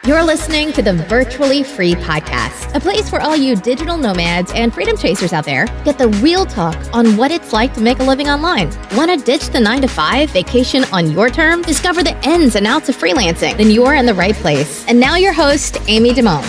You're listening to the Virtually Free Podcast, a place for all you digital nomads and freedom chasers out there get the real talk on what it's like to make a living online. Want to ditch the 9-to-5, vacation on your terms, discover the ins and outs of freelancing? Then you're in the right place. And now your host, Amy Damone.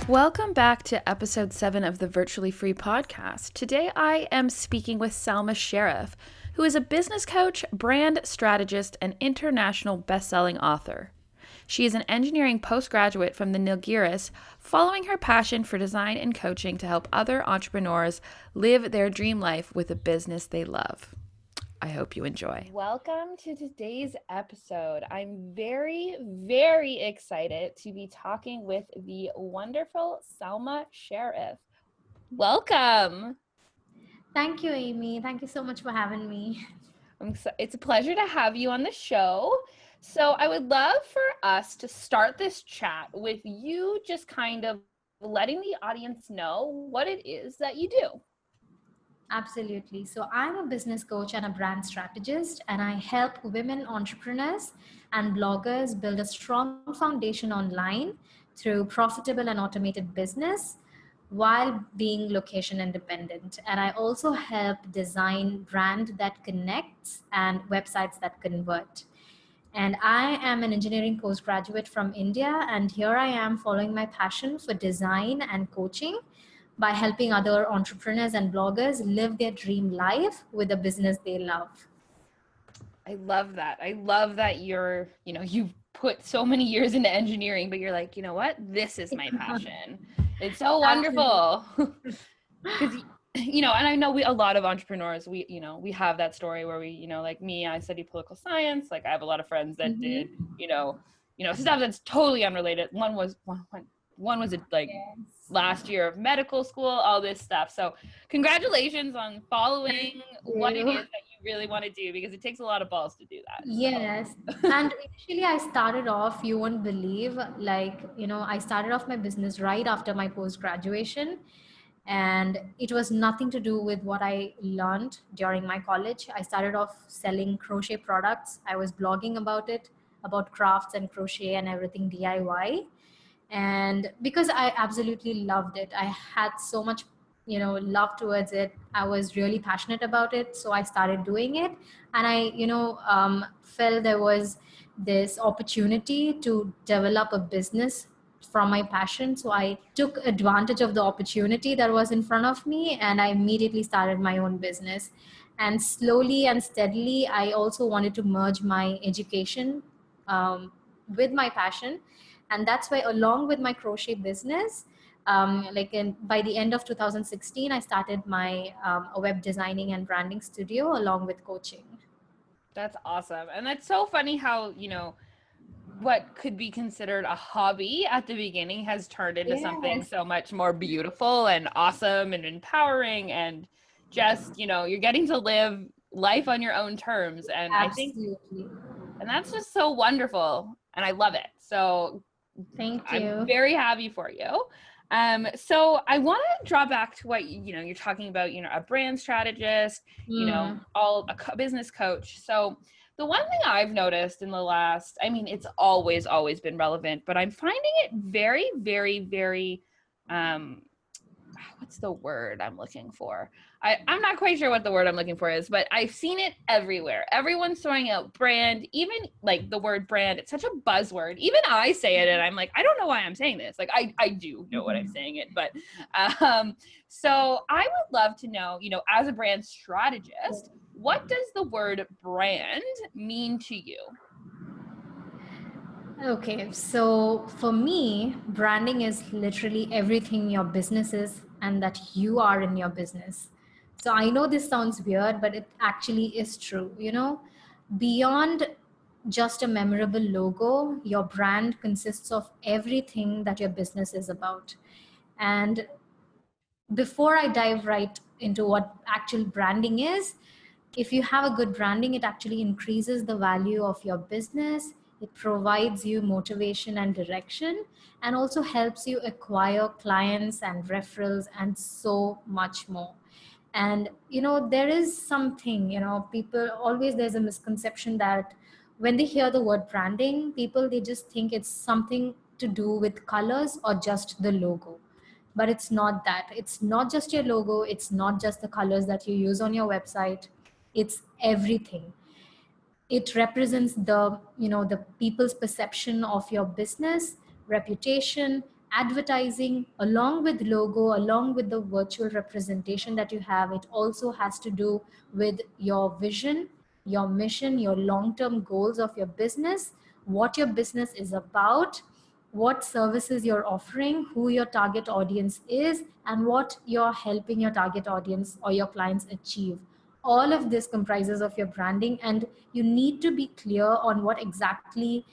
Welcome back to episode 7 of the Virtually Free Podcast. Today I am speaking with Salma Sharif, who is a business coach, brand strategist, and international best-selling author. She is an engineering postgraduate from the Nilgiris, following her passion for design and coaching to help other entrepreneurs live their dream life with a business they love. I hope you enjoy. Welcome to today's episode. I'm very, very excited to be talking with the wonderful Salma Sharif. Welcome. Thank you, Amy. Thank you so much for having me. It's a pleasure to have you on the show. So I would love for us to start this chat with you just kind of letting the audience know what it is that you do. Absolutely. So I'm a business coach and a brand strategist, and I help women entrepreneurs and bloggers build a strong foundation online through profitable and automated business while being location independent. And I also help design brand that connects and websites that convert. And I am an engineering postgraduate from India, and here I am following my passion for design and coaching by helping other entrepreneurs and bloggers live their dream life with a business they love. I love that. I love that you've put so many years into engineering, but you're like, you know what? This is my passion. It's so wonderful. Because and I know a lot of entrepreneurs, we have that story where we, like me, I studied political science. Like I have a lot of friends that did, stuff that's totally unrelated. One was last year of medical school, all this stuff. So congratulations on folling what it is that you really want to do, because it takes a lot of balls to do that. Yes. And initially I started off, you won't believe, I started off my business right after my post-graduation. And it was nothing to do with what I learned during my college. I started off selling crochet products. I was blogging about it, about crafts and crochet and everything DIY. And because I absolutely loved it, I had so much, love towards it. I was really passionate about it. So I started doing it. And I, felt there was this opportunity to develop a business from my passion. So I took advantage of the opportunity that was in front of me, and I immediately started my own business. And slowly and steadily, I also wanted to merge my education with my passion. And that's why, along with my crochet business, by the end of 2016, I started my a web designing and branding studio along with coaching. That's awesome. And that's so funny how, what could be considered a hobby at the beginning has turned into something so much more beautiful and awesome and empowering, and just, you're getting to live life on your own terms. And Absolutely. I think, and that's just so wonderful. And I love it. So thank you. I'm very happy for you. So I want to draw back to what, you're talking about, a brand strategist, a business coach. So the one thing I've noticed in the last, it's always been relevant, but I'm finding it very, very, very, what's the word I'm looking for? I'm not quite sure what the word I'm looking for is, but I've seen it everywhere. Everyone's throwing out brand, even like the word brand. It's such a buzzword. Even I say it and I'm like, I don't know why I'm saying this. Like I do know what I'm saying it, but so I would love to know, as a brand strategist, what does the word brand mean to you? Okay, so for me, branding is literally everything your business is and that you are in your business. So I know this sounds weird, but it actually is true. Beyond just a memorable logo, your brand consists of everything that your business is about. And before I dive right into what actual branding is, if you have a good branding, it actually increases the value of your business. It provides you motivation and direction, and also helps you acquire clients and referrals and so much more. And there is something, people always, there's a misconception that when they hear the word branding, people, they just think it's something to do with colors or just the logo. But it's not that. It's not just your logo, it's not just the colors that you use on your website. It's everything. It represents the, the people's perception of your business, reputation, advertising, along with logo, along with the virtual representation that you have. It also has to do with your vision, your mission, your long-term goals of your business, what your business is about, what services you're offering, who your target audience is, and what you're helping your target audience or your clients achieve. All of this comprises of your branding, and you need to be clear on what exactly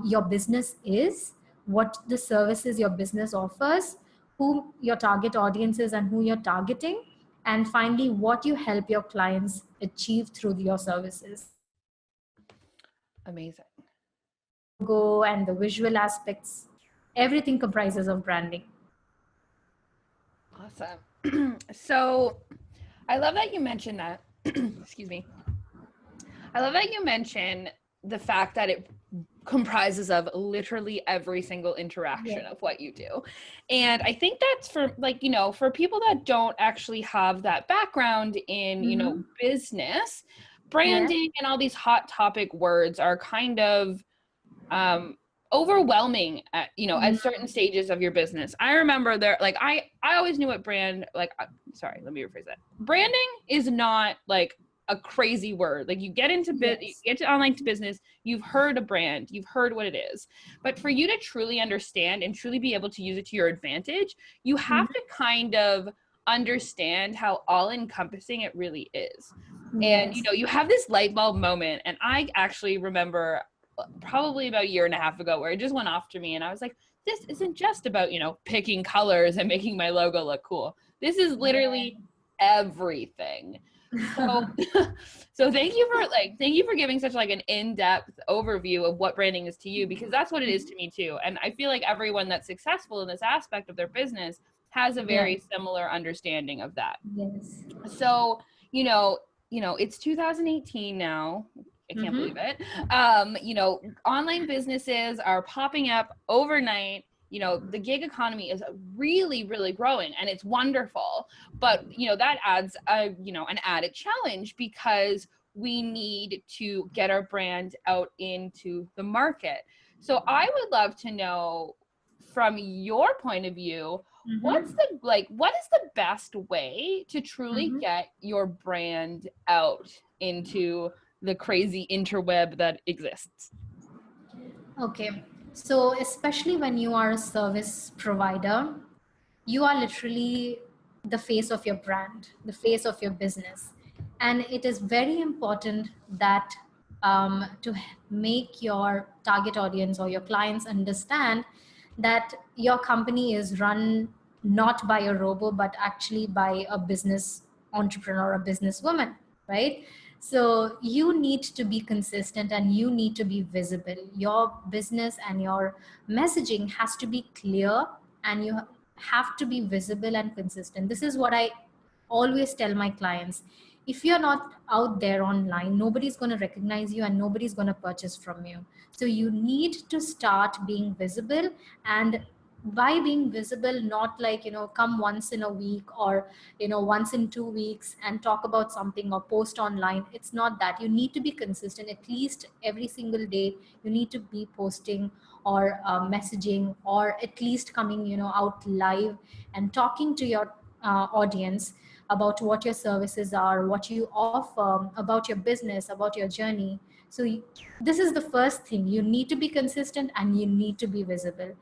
your business is, what the services your business offers, who your target audience is and who you're targeting, and finally what you help your clients achieve through your services. Amazing. Logo and the visual aspects, everything comprises of branding. Awesome. So I love that you mentioned that. Excuse me. I love that you mentioned the fact that it comprises of literally every single interaction of what you do. And I think that's for, like, for people that don't actually have that background in, business, branding and all these hot topic words are kind of overwhelming at, at certain stages of your business. I remember I always knew what sorry, let me rephrase that. Branding is not like a crazy word. Like, you get into you get to online business, you've heard a brand, you've heard what it is. But for you to truly understand and truly be able to use it to your advantage, you have to kind of understand how all encompassing it really is. And, you have this light bulb moment. And I actually remember probably about a year and a half ago where it just went off to me, and I was like, this isn't just about, picking colors and making my logo look cool. This is literally everything. So, so thank you for giving such like an in-depth overview of what branding is to you, because that's what it is to me too. And I feel like everyone that's successful in this aspect of their business has a very similar understanding of that. Yes. So, it's 2018 now. I can't believe it. Online businesses are popping up overnight. The gig economy is really, really growing, and it's wonderful. But, that adds an added challenge, because we need to get our brand out into the market. So I would love to know, from your point of view, what is the best way to truly get your brand out into the crazy interweb that exists? Okay. So, especially when you are a service provider, you are literally the face of your brand, the face of your business. And it is very important that to make your target audience or your clients understand that your company is run not by a robo, but actually by a business entrepreneur, a businesswoman, right? So you need to be consistent and you need to be visible. Your business and your messaging has to be clear, and you have to be visible and consistent. This is what I always tell my clients. If you're not out there online, nobody's going to recognize you and nobody's going to purchase from you. So you need to start being visible. And by being visible, not like, come once in a week or, once in 2 weeks and talk about something or post online. It's not that. You need to be consistent. At least every single day you need to be posting or messaging, or at least coming, out live and talking to your audience about what your services are, what you offer, about your business, about your journey. So this is the first thing. You need to be consistent and you need to be visible.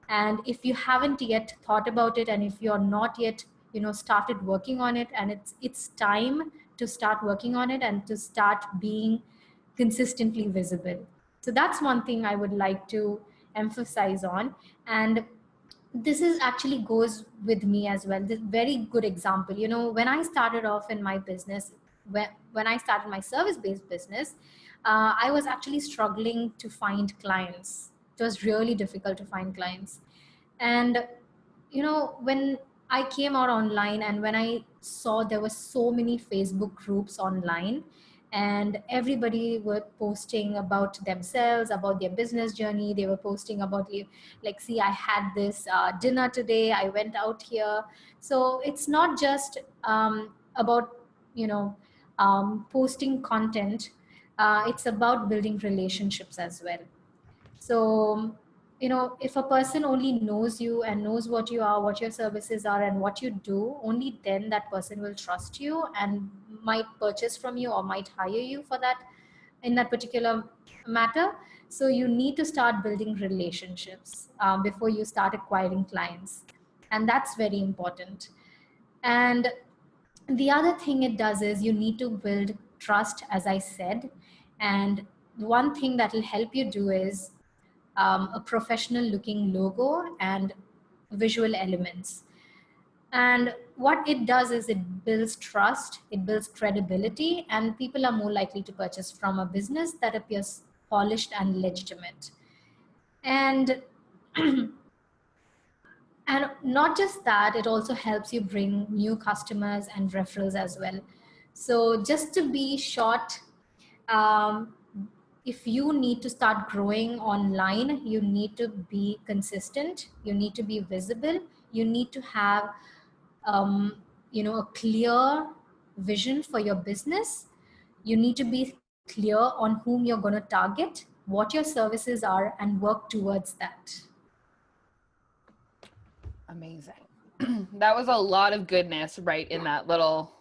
And if you haven't yet thought about it, and if you're not yet, started working on it, and it's time to start working on it and to start being consistently visible. So that's one thing I would like to emphasize on. And this is actually goes with me as well. This very good example, when I started off in my business, when I started my service-based business, I was actually struggling to find clients. It was really difficult to find clients. And when I came out online and when I saw there were so many Facebook groups online, and everybody were posting about themselves, about their business journey. They were posting about, like, see, I had this dinner today, I went out here. So it's not just about, you know, posting content. It's about building relationships as well. So, if a person only knows you and knows what you are, what your services are, and what you do, only then that person will trust you and might purchase from you or might hire you for that, in that particular matter. So, you need to start building relationships before you start acquiring clients. And that's very important. And the other thing it does is you need to build trust, as I said. And one thing that will help you do is a professional looking logo and visual elements. And what it does is it builds trust, it builds credibility, and people are more likely to purchase from a business that appears polished and legitimate. And and not just that, it also helps you bring new customers and referrals as well. So just to be short, um, if you need to start growing online, you need to be consistent, you need to be visible, you need to have a clear vision for your business. You need to be clear on whom you're going to target, what your services are, and work towards that. Amazing. That was a lot of goodness right in that little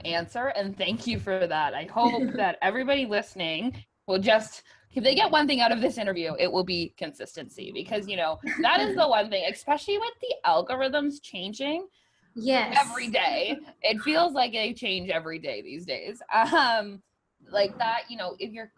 answer, and thank you for that. I hope that everybody listening will just, if they get one thing out of this interview, it will be consistency, because that is the one thing, especially with the algorithms changing. Yes. Every day. It feels like they change every day these days. Like that, if you're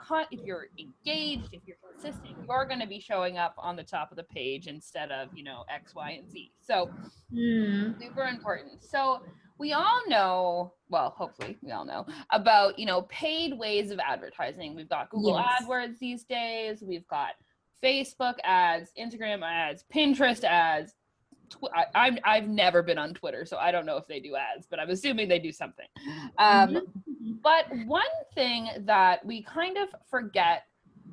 engaged, if you're consistent, you're going to be showing up on the top of the page instead of, X, Y, and Z. So super important. So we all know, well, hopefully we all know about, paid ways of advertising. We've got Google AdWords these days. We've got Facebook ads, Instagram ads, Pinterest ads. I've never been on Twitter, so I don't know if they do ads, but I'm assuming they do something. But one thing that we kind of forget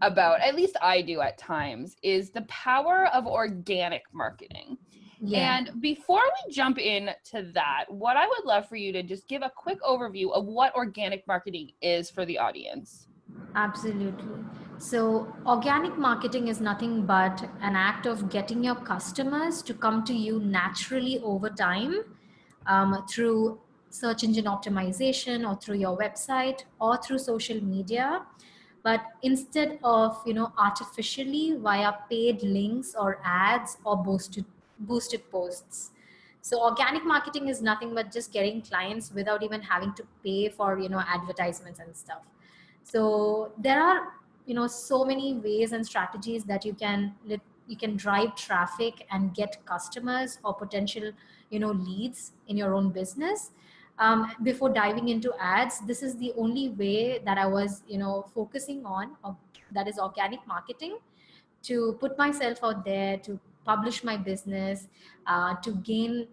about, at least I do at times, is the power of organic marketing. Yeah. And before we jump into that, what I would love for you to just give a quick overview of what organic marketing is for the audience. Absolutely. So, organic marketing is nothing but an act of getting your customers to come to you naturally over time, through search engine optimization or through your website or through social media. But instead of, artificially via paid links or ads or boosted posts. So organic marketing is nothing but just getting clients without even having to pay for, advertisements and stuff. So there are, so many ways and strategies that you can drive traffic and get customers or potential, leads in your own business. Before diving into ads, this is the only way that I was, focusing on, that is organic marketing, to put myself out there, to publish my business, to gain,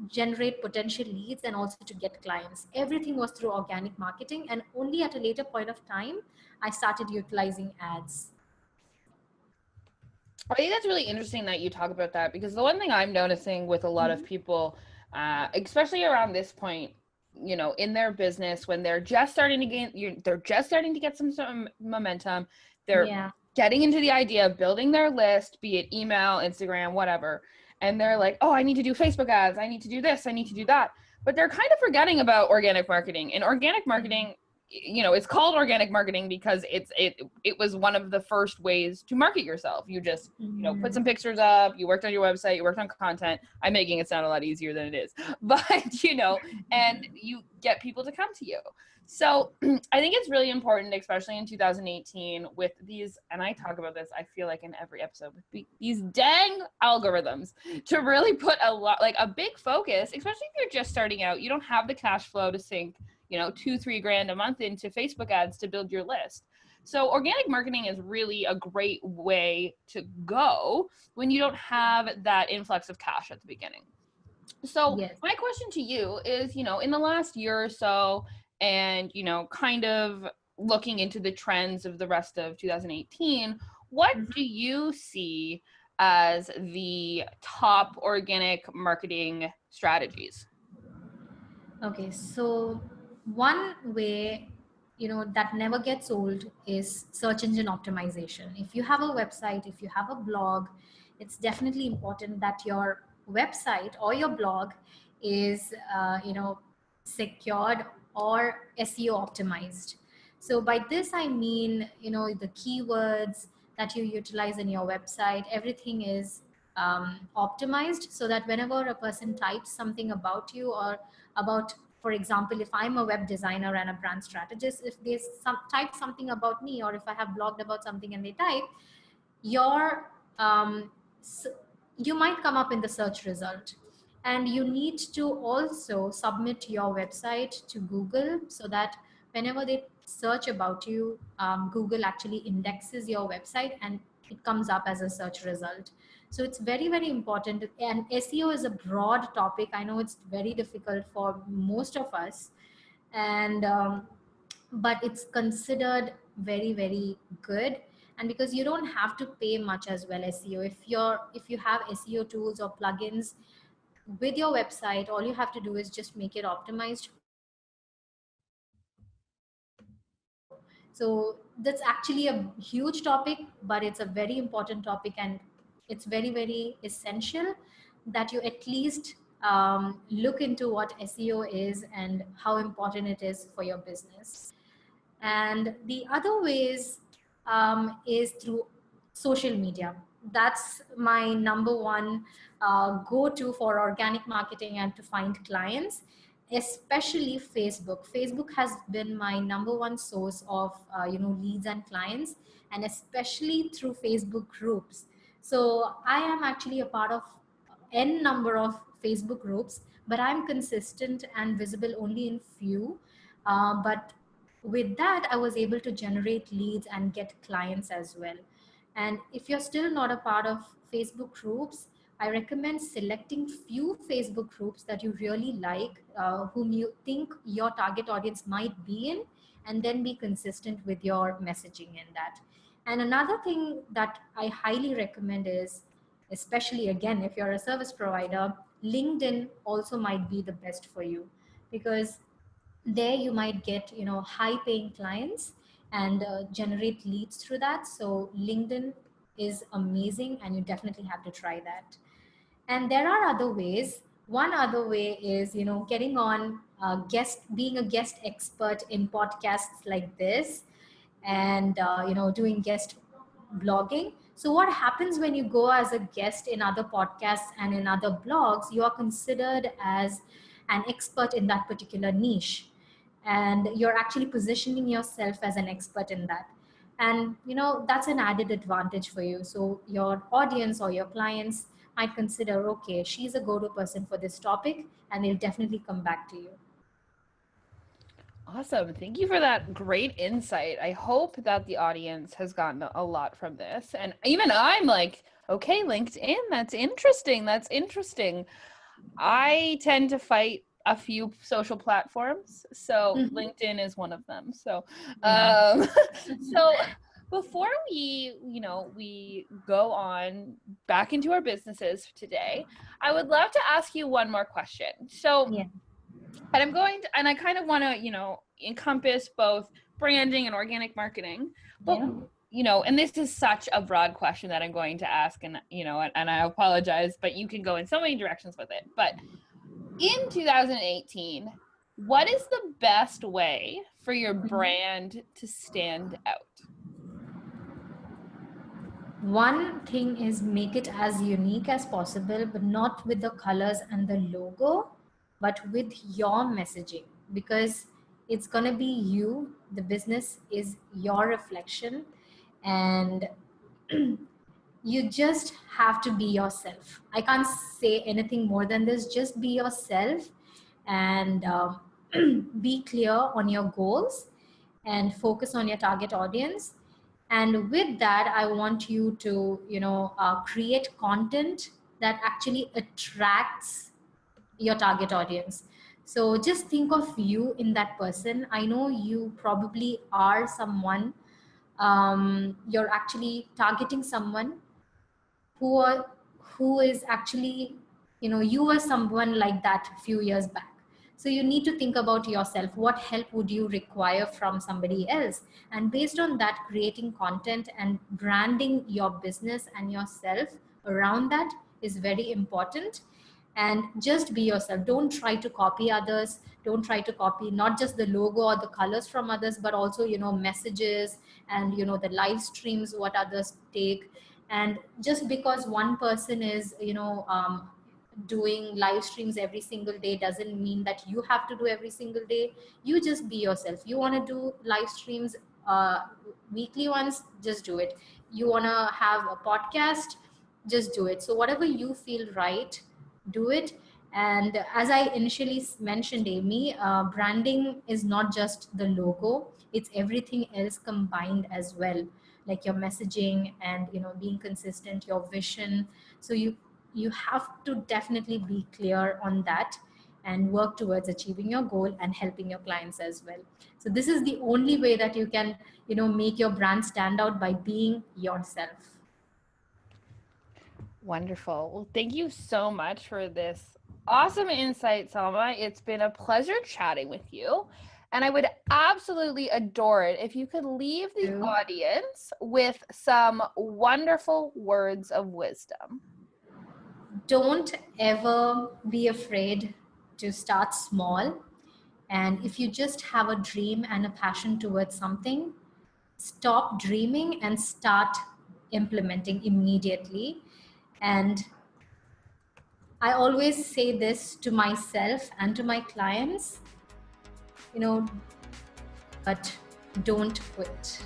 generate potential leads, and also to get clients. Everything was through organic marketing, and only at a later point of time, I started utilizing ads. I think that's really interesting that you talk about that, because the one thing I'm noticing with a lot of people, especially around this point, in their business, when they're just starting to get some momentum, they're getting into the idea of building their list, be it email, Instagram, whatever. And they're like, oh, I need to do Facebook ads. I need to do this. I need to do that. But they're kind of forgetting about organic marketing. And organic marketing, it's called organic marketing because it was one of the first ways to market yourself. You just, put some pictures up, you worked on your website, you worked on content. I'm making it sound a lot easier than it is, but, and you get people to come to you. So I think it's really important, especially in 2018 with these, and I talk about this, I feel like in every episode, with these dang algorithms, to really put a big focus, especially if you're just starting out. You don't have the cash flow to sink, $2-3 grand a month into Facebook ads to build your list. So organic marketing is really a great way to go when you don't have that influx of cash at the beginning. So my question to you is, in the last year or so, and, kind of looking into the trends of the rest of 2018, what do you see as the top organic marketing strategies? Okay, so one way, that never gets old is search engine optimization. If you have a website, if you have a blog, it's definitely important that your website or your blog is, secured or SEO optimized. So by this I mean, the keywords that you utilize in your website, everything is optimized so that whenever a person types something about you or about, for example, if I'm a web designer and a brand strategist, if they type something about me, or if I have blogged about something and they type, your s- you might come up in the search result. And you need to also submit your website to Google so that whenever they search about you, Google actually indexes your website and it comes up as a search result. So it's very, very important. And SEO is a broad topic. I know it's very difficult for most of us. And but it's considered very, very good. And because you don't have to pay much as well SEO, if you have SEO tools or plugins with your website, all you have to do is just make it optimized for SEO. So that's actually a huge topic, but it's a very important topic, and it's very, very essential that you at least look into what SEO is and how important it is for your business. And the other ways is through social media. That's my number one go-to for organic marketing and to find clients, especially Facebook. Facebook has been my number one source of leads and clients, and especially through Facebook groups. So I am actually a part of n number of Facebook groups, but I'm consistent and visible only in few. But with that, I was able to generate leads and get clients as well. And if you're still not a part of Facebook groups, I recommend selecting few Facebook groups that you really like, whom you think your target audience might be in, and then be consistent with your messaging in that. And another thing that I highly recommend is, especially again, if you're a service provider, LinkedIn also might be the best for you, because there you might get high paying clients and generate leads through that. So LinkedIn is amazing, and you definitely have to try that. And there are other ways. One other way is getting on guest being a guest expert in podcasts like this, and doing guest blogging. So what happens when you go as a guest in other podcasts and in other blogs, you are considered as an expert in that particular niche, and you're actually positioning yourself as an expert in that. And that's an added advantage for you. So your audience or your clients might consider, okay, she's a go-to person for this topic, and they'll definitely come back to you. Awesome. Thank you for that great insight. I hope that the audience has gotten a lot from this. And even I'm like, okay, LinkedIn, that's interesting. That's interesting. I tend to fight a few social platforms, so Mhm. LinkedIn is one of them. So, Yeah. so before we go on back into our businesses today, I would love to ask you one more question. So, Yeah. and and I kind of want to, encompass both branding and organic marketing. But, Yeah. and this is such a broad question that I'm going to ask, and, and I apologize, but you can go in so many directions with it. But in 2018, what is the best way for your brand to stand out? One thing is, make it as unique as possible, but not with the colors and the logo, but with your messaging, because it's going to be you. The business is your reflection, and you just have to be yourself. I can't say anything more than this. Just be yourself, and be clear on your goals and focus on your target audience. And with that, I want you to create content that actually attracts your target audience. So just think of you in that person. I know you probably are someone, you're actually targeting someone who are, who is actually, you were someone like that a few years back. So you need to think about yourself. What help would you require from somebody else? And based on that, creating content and branding your business and yourself around that is very important. And just be yourself. Don't try to copy others. Don't try to copy not just the logo or the colors from others, but also, messages and, the live streams what others take. And just because one person is, doing live streams every single day doesn't mean that you have to do every single day. You just be yourself. You want to do live streams, uh, weekly ones, just do it. You want to have a podcast, just do it. So whatever you feel right, do it. And as I initially mentioned, Amy, branding is not just the logo, it's everything else combined as well, like your messaging and, being consistent, your vision. So you have to definitely be clear on that and work towards achieving your goal and helping your clients as well. So this is the only way that you can, make your brand stand out, by being yourself. Wonderful. Well, thank you so much for this awesome insight, Salma. It's been a pleasure chatting with you. And I would absolutely adore it if you could leave the audience with some wonderful words of wisdom. Don't ever be afraid to start small. And if you just have a dream and a passion towards something, stop dreaming and start implementing immediately. And I always say this to myself and to my clients, but don't quit.